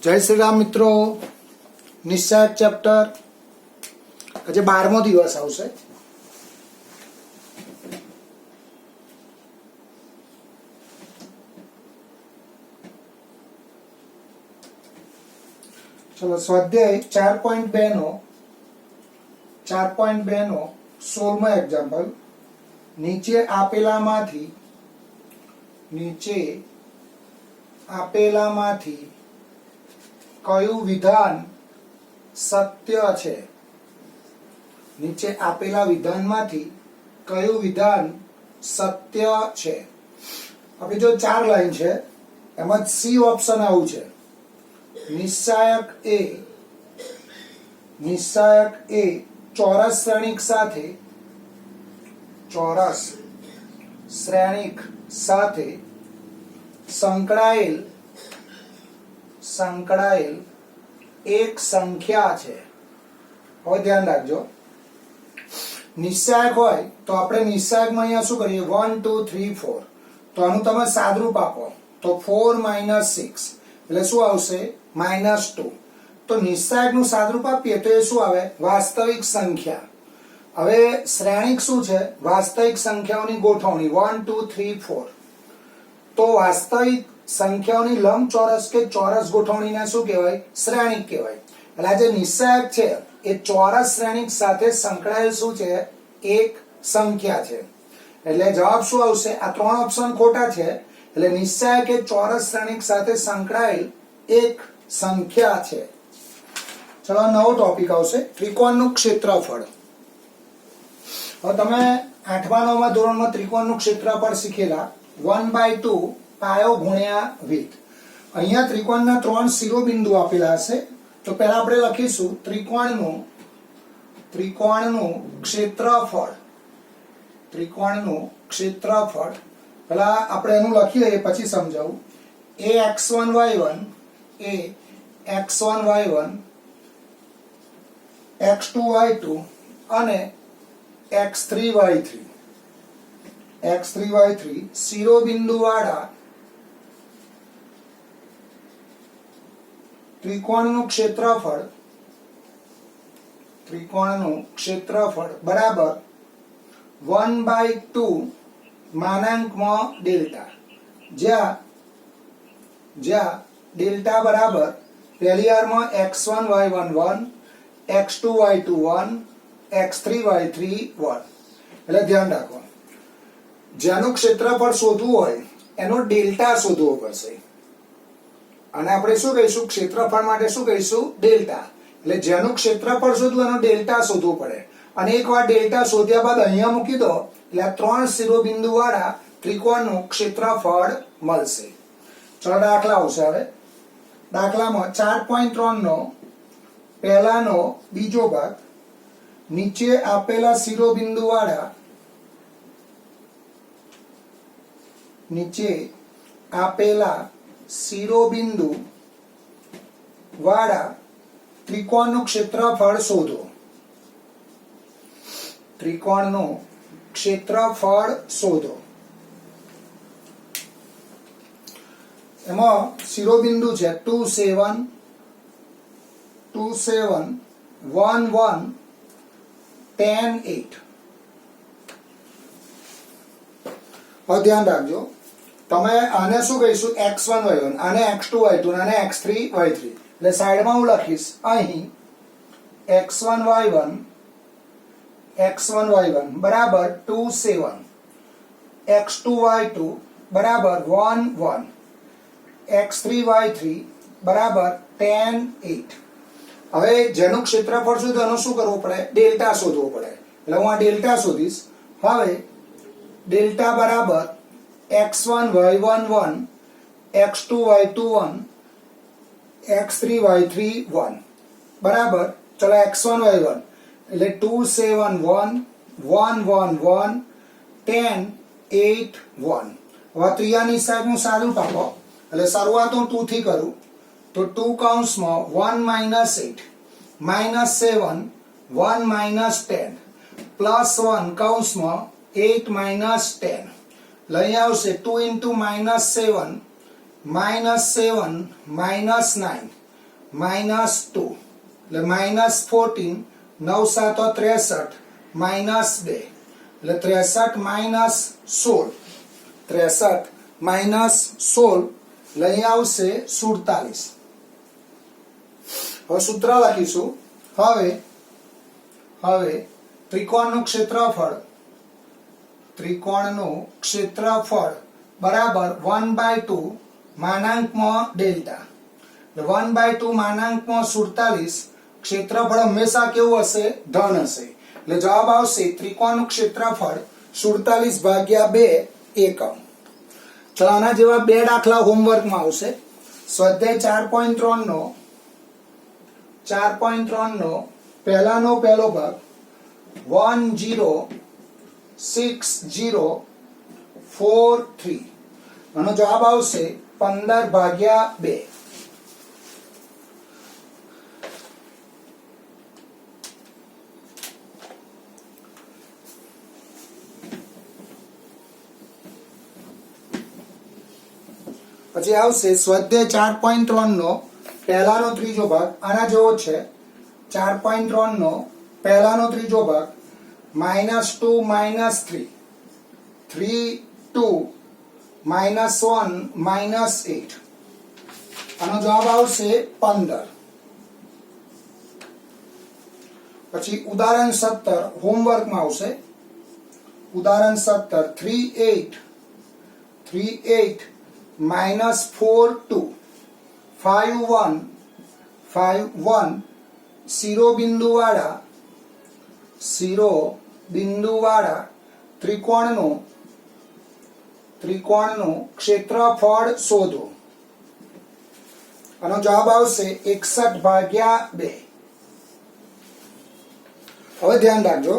જય શ્રી રામ મિત્રો, નિશ્ચય ચેપ્ટર આજે 12મો દિવસ આવશે. ચલો સ્વાધ્યાય 4.2 નો 16મો એક્ઝામ્પલ. નીચે આપેલામાંથી કયું વિધાન સત્ય છે? નીચે આપેલા વિધાનમાંથી કયું વિધાન સત્ય છે? આપણી જો 4 લાઈન છે એમાં સી ઓપ્શન આવું છે. નિશ્ચાયક એ ચોરસ શ્રેણિક સાથે સંકળાયેલ એક સંખ્યા છે. હવે ધ્યાન રાખજો, નિશ્ચાયક હોય તો આપણે નિશ્ચાયકમાં અહીંયા શું કરીએ? 1 2 3 4. તો આનું તમે સાદરૂપ આપો તો 4 - 6 એટલે શું આવશે? -2. તો નિશ્ચાયકનું સાદરૂપ આપીએ તો એ શું આવે? વાસ્તવિક સંખ્યા. હવે શ્રેણિક શું છે? વાસ્તવિક સંખ્યાઓની ગોઠવણી 1 2 3 4. તો વાસ્તવિક સંખ્યાઓની લંબચોરસ કે ચોરસ ગોઠવણીને શું કહેવાય? શ્રેણિક કહેવાય. એટલે આ જે નિશ્ચાયક છે એ ચોરસ શ્રેણિક સાથે સંકળાયેલ શું છે? એક સંખ્યા છે. એટલે જવાબ શું આવશે? આ 3 ઓપ્શન ખોટા છે. એટલે નિશ્ચાયક એ ચોરસ શ્રેણિક સાથે સંકળાયેલ એક સંખ્યા છે. ચલો નવો ટોપિક આવશે, ત્રિકોણનું ક્ષેત્રફળ. હવે તમે 8મા 9મા ધોરણમાં ત્રિકોણનું ક્ષેત્રફળ શીખેલા. 1/2 પાયો ગુણ્યા વિધ. અહીંયા ત્રિકોણના 3 શિરોબિંદુ આપેલા હશે. તો પહેલા આપણે લખીશું ત્રિકોણનું ક્ષેત્રફળ. પહેલા આપણે એનું લખી લઈએ પછી સમજાવું. એ x1 y1 x2 y2 અને x3 y3 શિરોબિંદુ વાળા ત્રિકોણનું ક્ષેત્રફળ બરાબર 1/2 માનાંકમાં ડેલ્ટા. જ્યાં ડેલ્ટા બરાબર પહેલી વારમાં x1 y1 1, x2 y2 1, x3 y3 1. એટલે ધ્યાન રાખો, જેનું ક્ષેત્રફળ શોધવું હોય એનો ડેલ્ટા શોધવો પડશે. અને આપણે શું કહીશું? ક્ષેત્રફળ માટે શું કહીશું? ડેલ્ટા. એટલે જેનું ક્ષેત્રફળ શોધવું એનો ડેલ્ટા શોધવો પડે. અને એકવાર ડેલ્ટા શોધ્યા બાદ અહીંયા મૂકી દો એટલે આ 3 શિરોબિંદુ વાળા ત્રિકોણનું ક્ષેત્રફળ મળશે. ચલો દાખલા આવશે. હવે દાખલામાં 4.3 નો પહેલાનો બીજો ભાગ. નીચે આપેલા શિરોબિંદુ વાળા ત્રિકોણનું ક્ષેત્રફળ શોધો. એમાં શિરોબિંદુ છે 2 7 1 1 10 8. હવે ધ્યાન રાખજો, તમે આને શું કહીશું? x1 y1, આને x2 y2 આને x3 y3. એટલે સાઈડમાં હું લખીશ અહીં x1 y1 બરાબર 2 7, x2 y2 બરાબર 1 1, x3 y3 બરાબર 10 8. હવે જેનું ક્ષેત્રફળ શોધવું એનું શું કરવું પડે? ડેલ્ટા શોધવો પડે. એટલે હું આ ડેલ્ટા શોધીશ. હવે ડેલ્ટા બરાબર x1 y1 1, x2 y2 1, x3 y3 1 બરાબર. ચલો x1 y1 એટલે 2 7 1 1 1 1 10 8 1. હવે ત્રિયાની સાઈડનું સાદું આપો એટલે શરૂઆત હું 2 થી કરું તો 2 કૌંસમાં 1 - 8 -7 1 - 10 +1 કૌંસમાં 8 - 10. લઈ આવશે 2 × -7 -7 -9 -2 એટલે -14, 9 7 63 -2 એટલે 63 -16, 63 -16 એટલે અહીં આવશે 47. હવે સૂત્ર લખીશું. હવે ત્રિકોણનું ક્ષેત્રફળ બરાબર 1/2 માનાંકમાં ડેલ્ટા. 1/2 માનાંકમાં 47. ક્ષેત્રફળ હંમેશા કેવું હશે? ધન હશે. એટલે જવાબ આવશે ત્રિકોણનું ક્ષેત્રફળ 47/2 એકમ. ચલો આના જેવા બે દાખલા હોમવર્કમાં આવશે. સ્વાધ્યાય 4.3 નો પહેલાનો પહેલો ભાગ 106043. આનો જવાબ આવશે 15/2. પછી આવશે સ્વાધ્યાય 4.3 નો પહેલાનો ત્રીજો ભાગ. આના જેવો છે. 4.3 નો પહેલાનો ત્રીજો ભાગ -2 -3 3 2 -1 -8. આનો જવાબ આવશે 15. પછી ઉદાહરણ 17 હોમવર્કમાં આવશે. ઉદાહરણ 17 38 -4 2 5 1 શિરોબિંદુવાળા ત્રિકોણનું ક્ષેત્રફળ શોધો. આનો જવાબ આવશે 61/2. હવે ધ્યાન રાખજો,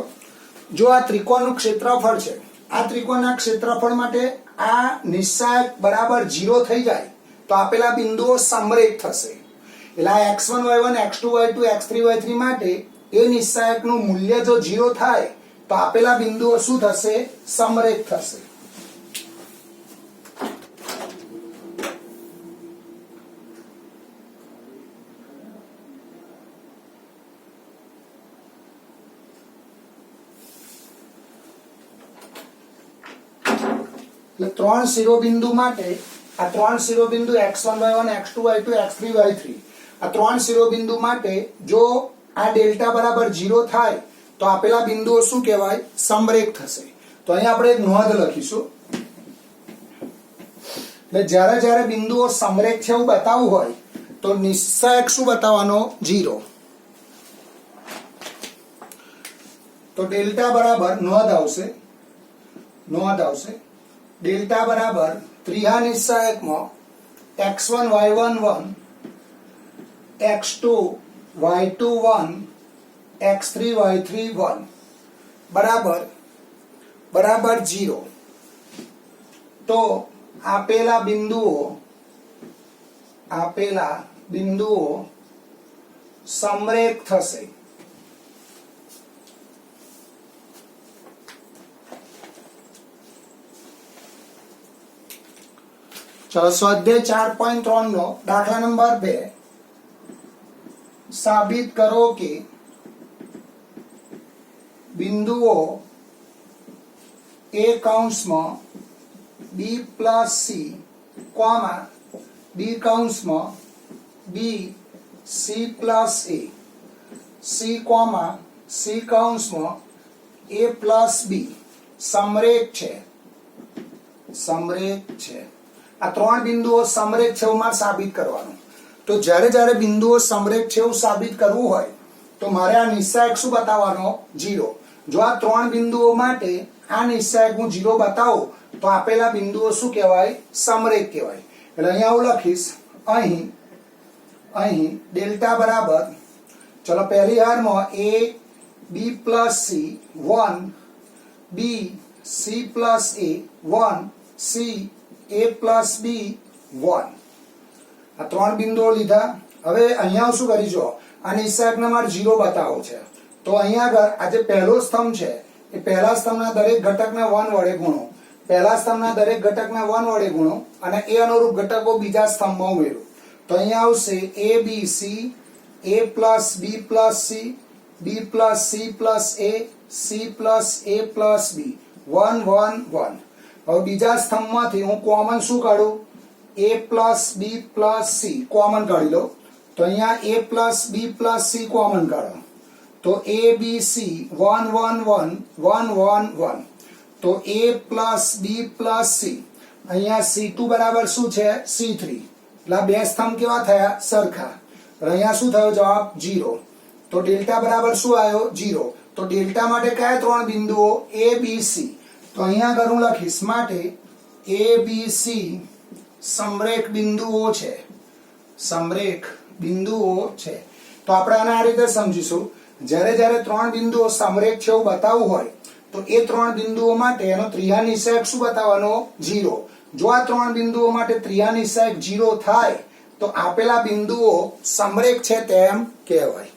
જો આ ત્રિકોણનું ક્ષેત્રફળ છે, આ ત્રિકોણના ક્ષેત્રફળ માટે આ નિશ્ચાયક બરાબર 0 થઈ જાય તો આપેલા બિંદુઓ સમરેખ થશે. એટલે આ x1 y1 x2 y2 x3 y3 માટે એ નિશ્ચાયકનું મૂલ્ય જો 0 થાય તો આપેલા બિંદુઓ શું થશે? સમરેખ થશે. એટલે ત્રણ શિરોબિંદુ માટે આ ત્રણ શિરોબિંદુ x1 y1 x2 y2 x3 y3 આ ત્રણ શિરોબિંદુ માટે જો આ ડેલ્ટા બરાબર 0 થાય તો આપેલા બિંદુઓ શું કહેવાય? સમરેખ થશે. તો અહીંયા આપણે એક નોંધ લખીશું. એટલે જ્યારે બિંદુઓ સમરેખ છે એવું બતાવવું હોય તો નિશ્ચાયક શું બતાવવાનો? 0. તો ડેલ્ટા બરાબર નોંધ આવશે ડેલ્ટા બરાબર ત્રીજા નિશ્ચાયકમાં x1 y1 1 x2 y2 1 x3 y3 1 બરાબર 0. તો આપેલા બિંદુઓ સમરેખ થશે. ચલો સ્વાધ્યાય 4.3 નો દાખલા નંબર 2. સાબિત કરો કે બિંદુઓ a કૌંસમાં b + c, b કૌંસમાં b c + a, c કૌંસમાં a + b સમરેખ છે. આ ત્રણ બિંદુઓ સમરેખ છે એવું મારે સાબિત કરવાનું. તો જ્યારે બિંદુઓ સમરેખ છે એવું સાબિત કરવું હોય તો મારે આ નિશ્ચાયક શું બતાવવાનો? 0. જો આ ત્રણ બિંદુઓ માટે આ નિશ્ચાયક હું 0 બતાવું તો આપેલા બિંદુઓ શું કહેવાય? સમરેખ કહેવાય. એટલે અહીંયા હું લખીશ અહીં ડેલ્ટા બરાબર, ચલો પહેલી હારમાં a b + c 1 b c + a 1 c a + b 1. આ ત્રણ બિંદુઓ લીધા. હવે અહીંયા શું કરીશું? આ નિશ્ચાયકને મારે 0 બતાવવો છે. તો અહીંયા આગળ આ જે પહેલો સ્તંભ છે એ પહેલા સ્તંભના દરેક ઘટકને 1 વડે ગુણો. પહેલા સ્તંભના દરેક ઘટકને 1 વડે ગુણો અને એ અનુરૂપ ઘટકો બીજા સ્તંભમાં ઉમેરો. તો તો અહીંયા આવશે a b c, a plus b plus c, b plus c plus a, c plus a plus b, 1 1 1. હવે બીજા સ્તંભમાંથી હું કોમન શું કાઢું? a plus b plus c common કાઢી લો. તો અહીંયા a plus b plus c common કાઢો તો a b c 1 1 1 1 1 1. તો a plus b plus c, અહીંયા c2 બરાબર શું છે? c3. એટલે બે સ્તંભ કેવા થયા? સરખા. અહીંયા શું થયો જવાબ? 0. તો ડેલ્ટા બરાબર શું આવ્યો? 0. તો ડેલ્ટા માટે કયા ત્રણ બિંદુઓ? a b c. તો અહીંયા આગળ હું લખીશ માટે a b c સમરેખ બિંદુઓ છે. સમરેખ બિંદુઓ છે. તો આપણે આને આ રીતે સમજીશું, જ્યારે જ્યારે ત્રણ બિંદુઓ સમરેખ છે એવું બતાવવું હોય તો એ ત્રણ બિંદુઓ માટે એનો ત્રિયાનિસેક શું બતાવવાનો? 0. જો આ ત્રણ બિંદુઓ માટે ત્રિયાનિસેક 0 થાય તો આપેલા બિંદુઓ સમરેખ છે તેમ કહેવાય.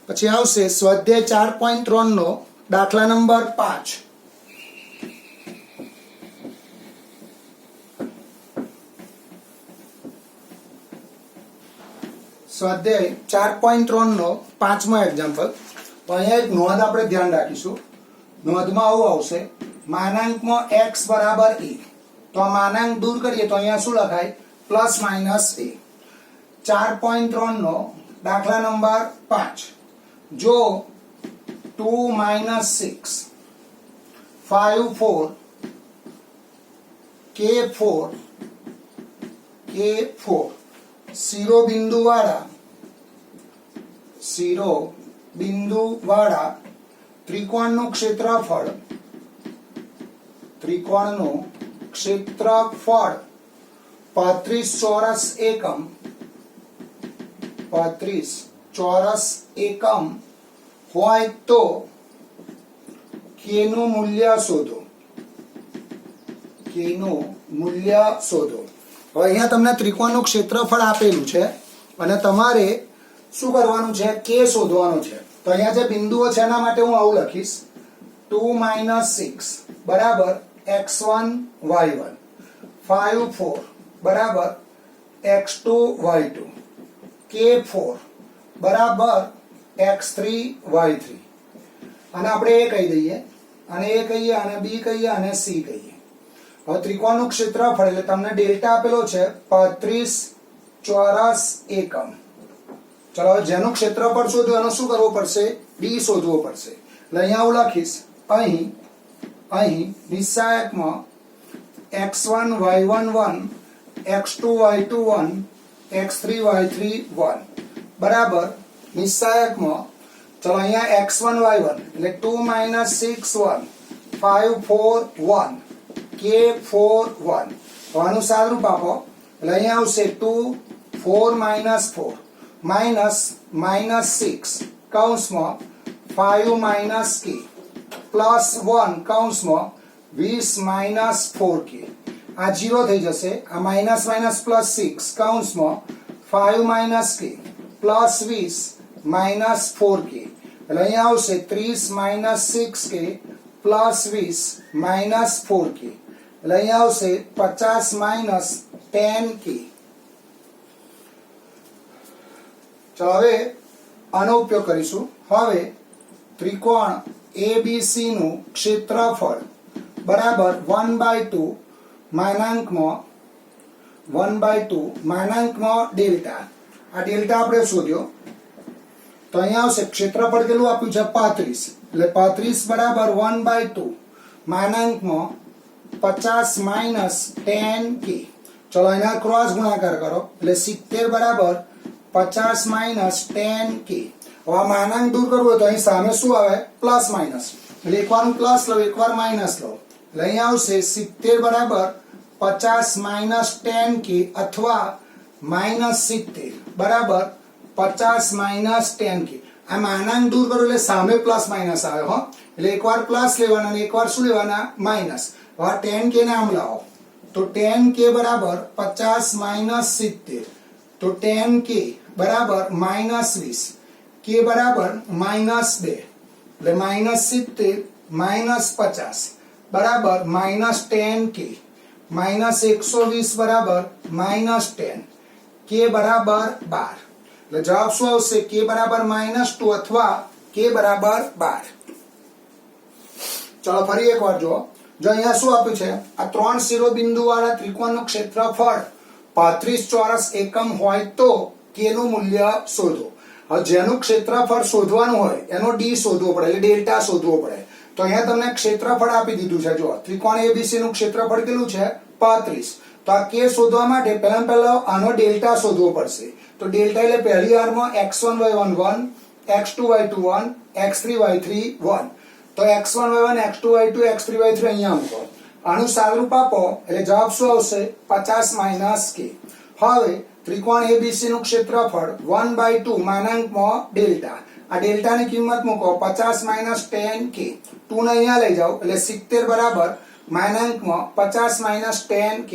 પછી આવશે સ્વાધ્યાય 4.3 નો દાખલા નંબર 5. સ્વાધ્યાય 4.3 નો 5મો એક્ઝામ્પલ. તો અહીંયા એક નોંધ આપણે ધ્યાન રાખીશું. નોંધમાં આવું આવશે માનાંકમાં x બરાબર a. તો આ માનાંક દૂર કરીએ તો અહીંયા શું લખાય? Plus minus a. 4.3 નો દાખલા નંબર 5. જો 2 minus 6 5 4 k4 શિરોબિંદુ વાળા ત્રિકોણનું ક્ષેત્રફળ 35 ચોરસ એકમ હોય તો k નું મૂલ્ય શોધો. હવે અહીંયા તમને ત્રિકોણનું ક્ષેત્રફળ આપેલું છે અને તમારે શું કરવાનું છે? k શોધવાનું છે. તો અહીંયા જે બિંદુઓ છે એના માટે હું આવું લખીશ 2 minus 6 બરાબર x1 y1, 5 4 બરાબર x2 y2, k4 બરાબર x3 y3. અને આપણે એ કહી દઈએ, અને એ કહીએ, અને બી કહીએ, અને સી કહીએ. હવે ત્રિકોણનું ક્ષેત્રફળ એટલે તમને ડેલ્ટા આપેલો છે 35 ચોરસ એકમ. ચલો જેનું ક્ષેત્રફળ શોધ્યું એનું શું કરવું પડશે? ડી શોધવો પડશે. એટલે અહીંયા હું લખીશ અહીં નિસ્સાયકમાં x1 y1 1, x2 y2 1, x3 y3 1 બરાબર નિસ્સાયકમાં ચલો અહીંયા x1 y1 એટલે 2 minus 6 1, 5 4 1, k4 1. તો આનું સાદુરૂપ આપો એટલે અહીંયા આવશે 2 4 minus 4 minus 6 કૌંસમાં 5 minus k plus 1 કૌંસમાં 20 minus 4k. આ 0 થઈ જશે. આ માઇનસ માઇનસ પ્લસ 6 કૌંસમાં 5 minus k plus 20 minus 4k. એટલે અહીંયા આવશે 30 minus 6k plus 20 minus 4k. એટલે અહીંયા આવશે 50 minus 10k. ચાલો હવે આનો ઉપયોગ કરીશું. હવે ત્રિકોણ ABC નું ક્ષેત્રફળ બરાબર 1/2 માનાંકમાં ડેલ્ટા. આ ડેલ્ટા આપણે શોધ્યો તો અહીંયા આવશે ક્ષેત્રફળ કેટલું આપ્યું છે? 35. એટલે 35 બરાબર 1/2 માનાંકમાં 50 minus 10k. ચલો એના ક્રોસ ગુણાકાર કરો એટલે 70 બરાબર 50 minus 10k. હવે આ માનાંક દૂર કરવું હોય તો અહીં સામે શું આવે? Plus minus. એટલે એકવાર હું પ્લસ લઉં, એકવાર માઇનસ લઉં. એટલે અહીંયા આવશે 70 બરાબર 50 minus 10k અથવા minus 70 બરાબર 50 minus 10k. આ માનાંક દૂર કરો એટલે સામે પ્લસ માઇનસ આવે હો. એટલે એકવાર પ્લસ લેવાના અને એકવાર શું લેવાના? માઇનસ. હવે 10k ને આમ લાવો તો 10k બરાબર 50 minus 70. તો 10k બરાબર minus 20, k બરાબર minus 2 એટલે minus 70 minus 50 बराबर -10k, -120 बराबर -10, k बराबर 12. એટલે જવાબ શું આવશે? k બરાબર -2 અથવા k બરાબર 12. ચલો ફરી એકવાર જો અહીંયા શું આપ્યું છે? આ ત્રણ શિરોબિંદુ વાળા ત્રિકોણનું ક્ષેત્રફળ 35 ચોરસ એકમ હોય તો k નું મૂલ્ય શોધો. હવે જેનું ક્ષેત્રફળ શોધવાનું હોય એનો d શોધવો પડે, એટલે ડેલ્ટા શોધવો પડે. તો અહીંયા તમને ક્ષેત્રફળ આપી દીધું છે. જો ત્રિકોણ ABC નું ક્ષેત્રફળ કેટલું છે? 35. તો આ k શોધવા માટે પહેલા આનો ડેલ્ટા શોધવો પડશે. તો ડેલ્ટા એટલે પહેલી વારમાં x1 y1 1, x2 y2 1, x3 y3 1. તો x1 y1 x2 y2 x3 y3 અહીંયા મૂકો. આનું સાદુરૂપ આપો એટલે જવાબ શું આવશે? 50 - k. હવે ત્રિકોણ ABC નું ક્ષેત્રફળ 1/2 માનાંકમાં ડેલ્ટા. આ ડેલ્ટાની કિંમત મૂકો 50 - 10k. 2 ને અહીંયા લઈ જાઓ એટલે 70 બરાબર માનાંકમાં 50 - 10k.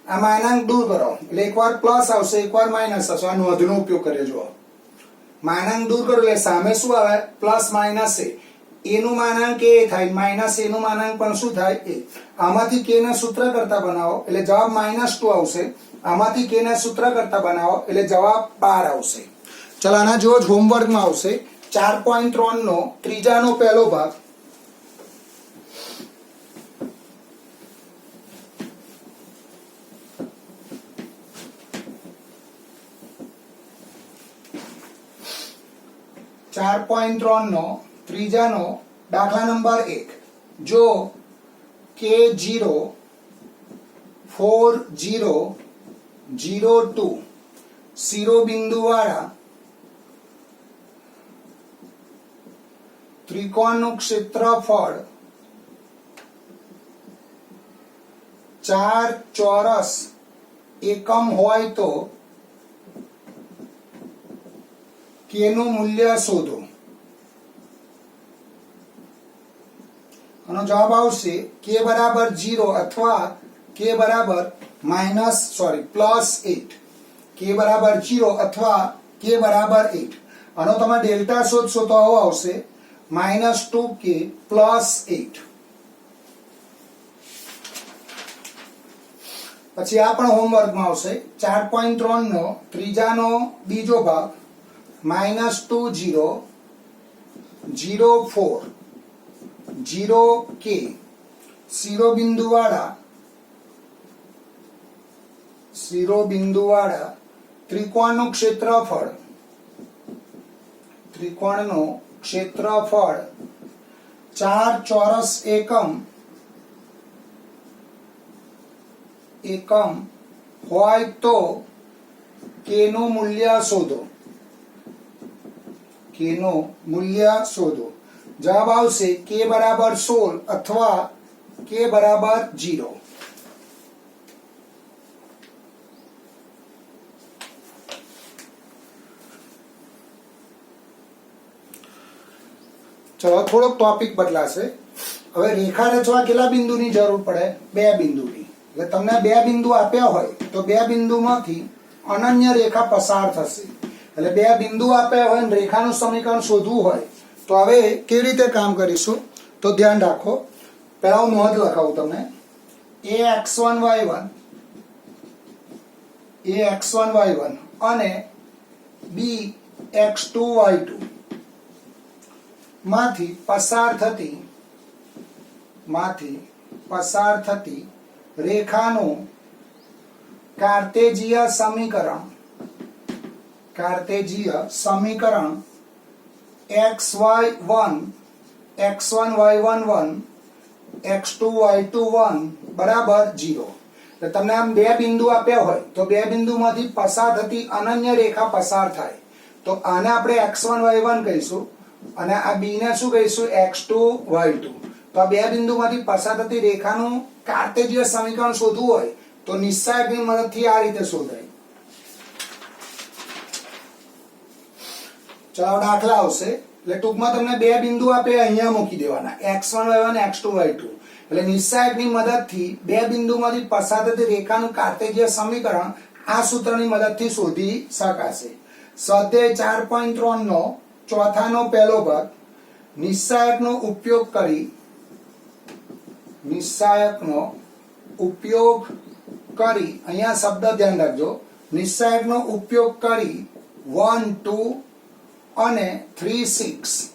આ માનાંક દૂર કરો એટલે એકવાર પ્લસ આવશે એકવાર માઇનસ આવશે. આ નોંધનો ઉપયોગ કર્યો જો. માનાંક દૂર કરો એટલે સામે શું આવે? Plus minus a. a નું માનાંક a થાય, માઇનસ a નું માનાંક પણ શું થાય? a. આમાંથી k ને સૂત્ર કરતા બનાવો એટલે જવાબ -2 આવશે. આમાંથી k ને સૂત્ર કરતા બનાવો એટલે જવાબ 12 આવશે. ચલો આના જો હોમવર્કમાં આવશે 4.3 નો ત્રીજાનો પહેલો ભાગ. નો ત્રીજાનો દાખલા નંબર 1. જો k0 4 0 0 2 શિરોબિંદુ વાળા ત્રિકોણનું ક્ષેત્રફળ 4 ચોરસ એકમ હોય તો k નું મૂલ્ય શોધો. આનો જવાબ આવશે k બરાબર 0 અથવા k બરાબર +8. k બરાબર 0 અથવા k બરાબર 8. આનો તમે ડેલ્ટા શોધશો તો આવો આવશે -2k +8. પછી આ પણ હોમવર્કમાં આવશે 4.3 નો ત્રીજાનો બીજો ભાગ. -20 04 0k શિરોબિંદુ વાળા ત્રિકોણનું ક્ષેત્રફળ 4 ચોરસ એકમ હોય તો k નું મૂલ્ય શોધો. k નું મૂલ્ય શોધો. જવાબ આવશે k બરાબર 16 અથવા k બરાબર 0. ચલો થોડોક ટોપિક બદલાશે. હવે રેખા રચવા કેટલા બિંદુની જરૂર પડે? 2 બિંદુની. એટલે તમને 2 બિંદુ આપ્યા હોય તો 2 બિંદુમાંથી અનન્ય રેખા પસાર થશે. એટલે 2 બિંદુ આપ્યા હોય અને રેખાનું સમીકરણ શોધવું હોય તો હવે કેવી રીતે કામ કરીશું? તો ધ્યાન રાખો. પહેલા હું નોંધ લખાવું તમને. ax1 y1 અને bx2 y2 માંથી પસાર થતી રેખાનું કાર્તેજીય સમીકરણ xy1 x1 y1 1 x2 y2 1 બરાબર 0. એટલે તમને આમ 2 બિંદુ આપ્યા હોય તો 2 બિંદુમાંથી પસાર થતી અનન્ય રેખા પસાર થાય તો આને આપણે x1 y1 કહીશું અને આ b ને શું કહીશું? x2 y2. તો આ 2 બિંદુમાંથી પસાર થતી રેખાનું કાર્તેજીય સમીકરણ શોધવું હોય તો નિસ્સાયકની મદદથી આ રીતે શોધાય. ચલો દાખલા આવશે. એટલે ટૂંકમાં તમને 2 બિંદુ આપે અહીંયા મૂકી દેવાના x1 y1 x2 y2. એટલે નિસ્સાયકની મદદથી 2 બિંદુમાંથી પસાર થતી રેખાનું કાર્તેજીય સમીકરણ આ સૂત્રની મદદથી શોધી શકાશે. સ્વાધ્યાય 4.3 નો ચોથાનો પહેલો ભાગ. નિસ્સાયકનો ઉપયોગ કરી નિસ્સાયકનો ઉપયોગ કરી, અહીંયા શબ્દ ધ્યાન રાખજો, નિસ્સાયકનો ઉપયોગ કરી 1 2 અને 3 6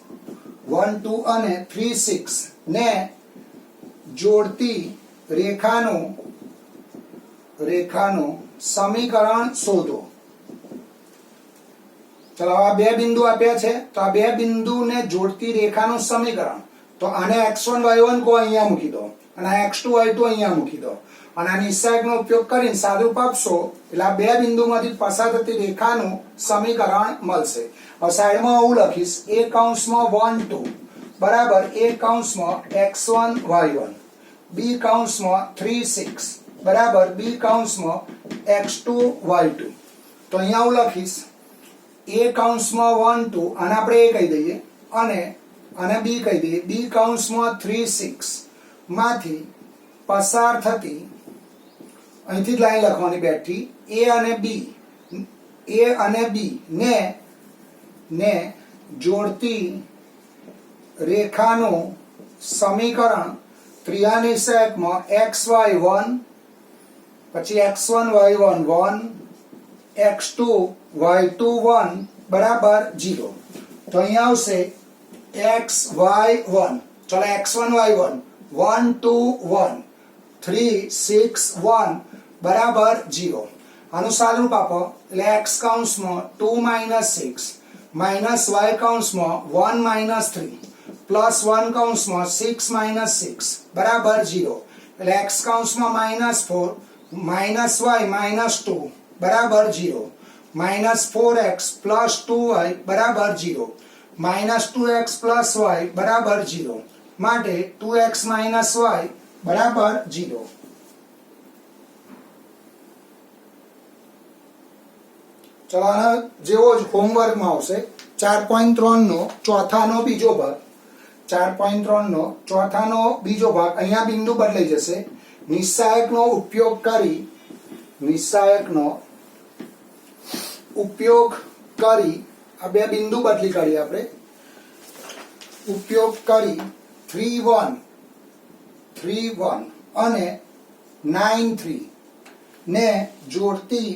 1 2 અને 3 6 ને જોડતી રેખાનું સમીકરણ શોધો. ચલો આ બે બિંદુ આપ્યા છે, તો આ બે બિંદુને જોડતી રેખાનું સમીકરણ, તો આને x1 y1 કો અહીંયા મૂકી દો અને આ x2 y2 અહીંયા મૂકી દો અને આ નિસ્સાયકનો ઉપયોગ કરીને સાદુરૂપ આપશો એટલે આ બે બિંદુમાંથી પસાર થતી રેખાનું સમીકરણ મળશે. હવે સાઈડમાં આવું લખીશ, a કૌંસમાં 1 2 બરાબર a કૌંસમાં x1 y1, b કૌંસમાં 3 6 બરાબર b કૌંસમાં x2 y2. તો અહીંયા હું લખીશ a કૌંસમાં 1 2 આને આપણે a કહી દઈએ અને આને b કહી દઈએ. b કૌંસમાં 3 6 માંથી પસાર થતી, અહીંથી જ લાઈન લખવાની બેઠી, a અને b ને જોડતી રેખાનું સમીકરણ ત્રિયાનિસેકમાં xy1 પછી x1 y1 1 x2 y2 1 બરાબર 0. તો અહીંયા આવશે xy1, ચલો x1 y1 1 2 1 3 6 1 બરાબર 0. આનું સાદુરૂપ આપો એટલે x કૌંસમાં 2 6 માઇનસ y કૌંસમાં 1 3 પ્લસ 1 કૌંસમાં 6 6 બરાબર 0. એટલે x કૌંસમાં -4 માઇનસ y -2 બરાબર 0. -4x પ્લસ 2y બરાબર 0. -2x પ્લસ y બરાબર 0. માટે 2x y બરાબર 0. ચલો આના જેવો જ હોમવર્કમાં આવશે 4.3 નો ચોથાનો બીજો ભાગ. 4.3 નો ચોથાનો બીજો ભાગ, અહીંયા બિંદુ બદલાઈ જશે. નિસ્સાયકનો ઉપયોગ કરી આ બે બિંદુ બદલી કાઢીએ આપણે. ઉપયોગ કરી 3 1 અને 9 3 ને જોડતી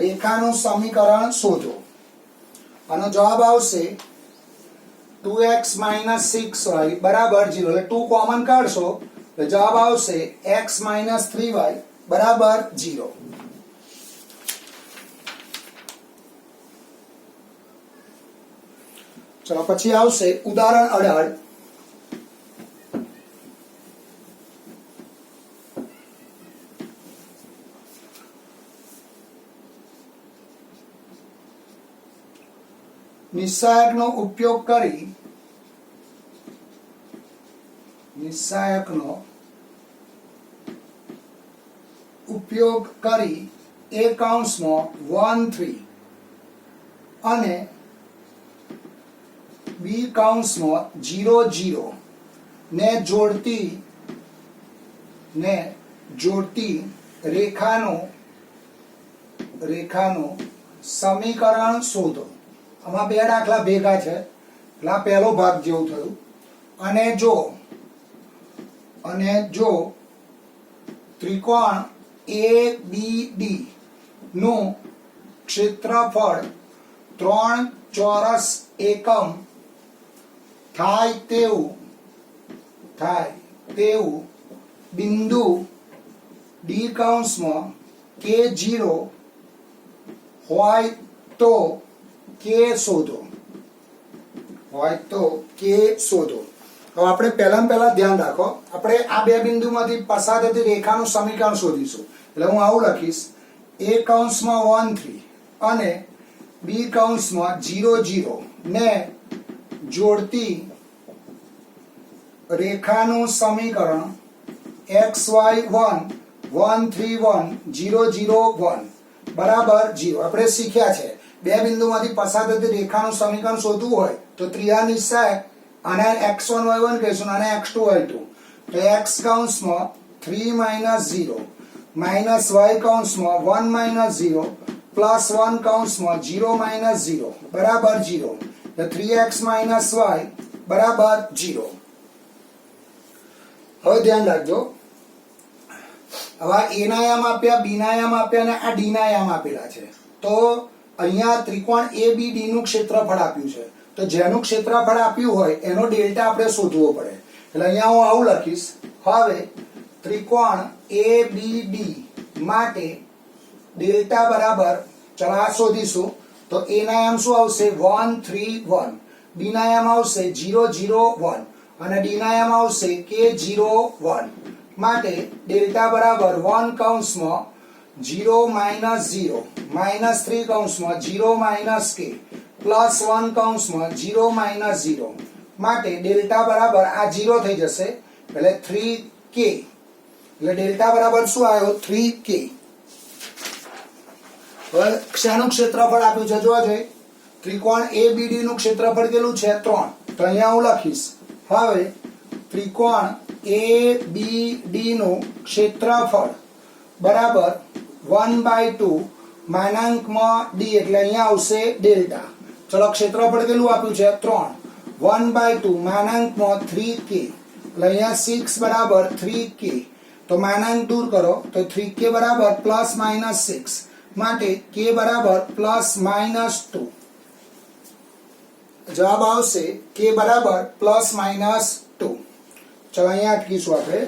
રેખાનું સમીકરણ શોધો. આનો જવાબ આવશે 2x - 6y બરાબર 0. એટલે 2 કોમન કાઢશો એટલે જવાબ આવશે x - 3y બરાબર 0. ચલો પછી આવશે ઉદાહરણ 18. નિસ્સાયકનો ઉપયોગ કરી a કૌંસમાં 1 3 અને b કૌંસમાં 0 0 ને જોડતી રેખાનું સમીકરણ શોધો. આમાં બે દાખલા ભેગા છે એટલે આ પહેલો ભાગ જેવું થયું. અને જો ત્રિકોણ ABD નું ક્ષેત્રફળ 3 ચોરસ એકમ થાય તેવું બિંદુ D કૌંસમાં K0 હોય તો K શોધો. હવે આપણે પહેલા ધ્યાન રાખો, આપણે આ બે બિંદુમાંથી પસાર થતી રેખાનું સમીકરણ શોધીશું. એટલે હું આવું લખીશ, a કૌંસમાં 1 3 અને b કૌંસમાં 0 0 ને જોડતી રેખાનું સમીકરણ xy1 1 3 1 0 0 1 બરાબર 0. આપણે શીખ્યા છે બે બિંદુમાંથી પસાર થતી રેખાનું સમીકરણ શોધવું હોય તો ત્રિયાનિસેક આને x1 y1 કહીશું અને x2 y2. તો x કૌંસમાં 3 0 માઇનસ y કૌંસમાં 1 0 પ્લસ 1 કૌંસમાં 0 0 બરાબર 0. તો 3x y બરાબર 0. હવે ધ્યાન રાખજો, હવે આ a ના યામ આપ્યા, b ના યામ આપ્યા અને આ d ના યામ આપેલા છે. તો અહીંયા ત્રિકોણ ABD નું ક્ષેત્રફળ આપ્યું છે. તો જેનું ક્ષેત્રફળ આપ્યું હોય એનો ડેલ્ટા આપણે શોધવો પડે. એટલે અહીંયા હું આવું લખીશ. હવે ત્રિકોણ ABD માટે ડેલ્ટા બરાબર, ચલો આ શોધીશું. તો a ના યામ શું આવશે? 1 3 1, b ના યામ આવશે 0 0 1 અને d ના યામ આવશે k0 1. માટે ડેલ્ટા બરાબર 1 કૌંસમાં 0 માઇનસ 0 માઇનસ 3 કૌંસમાં 0 માઇનસ k પ્લસ 1 કૌંસમાં 0 માઇનસ 0. માટે ડેલ્ટા બરાબર આ 0 થઈ જશે એટલે 3k. એટલે ડેલ્ટા બરાબર શું આવ્યો? 3k. હવે શાનું ક્ષેત્રફળ આપ્યું છે જોવા જોઈએ. ત્રિકોણ ABD નું ક્ષેત્રફળ કેટલું છે? 3. તો અહીંયા હું લખીશ. હવે ત્રિકોણ ABD નું ક્ષેત્રફળ બરાબર 1/2 માનાંકમાં d એટલે અહીંયા આવશે ડેલ્ટા. ચલો ક્ષેત્રફળ કેટલું આપ્યું છે? 3. 1/2 માનાંકમાં 3k એટલે અહીંયા 6 બરાબર 3k. તો માનાંક દૂર કરો તો 3k બરાબર પ્લસ માઇનસ 6. માટે k બરાબર પ્લસ માઇનસ 2. જવાબ આવશે k બરાબર પ્લસ માઇનસ 2. ચલો અહીંયા અટકીશું આપણે.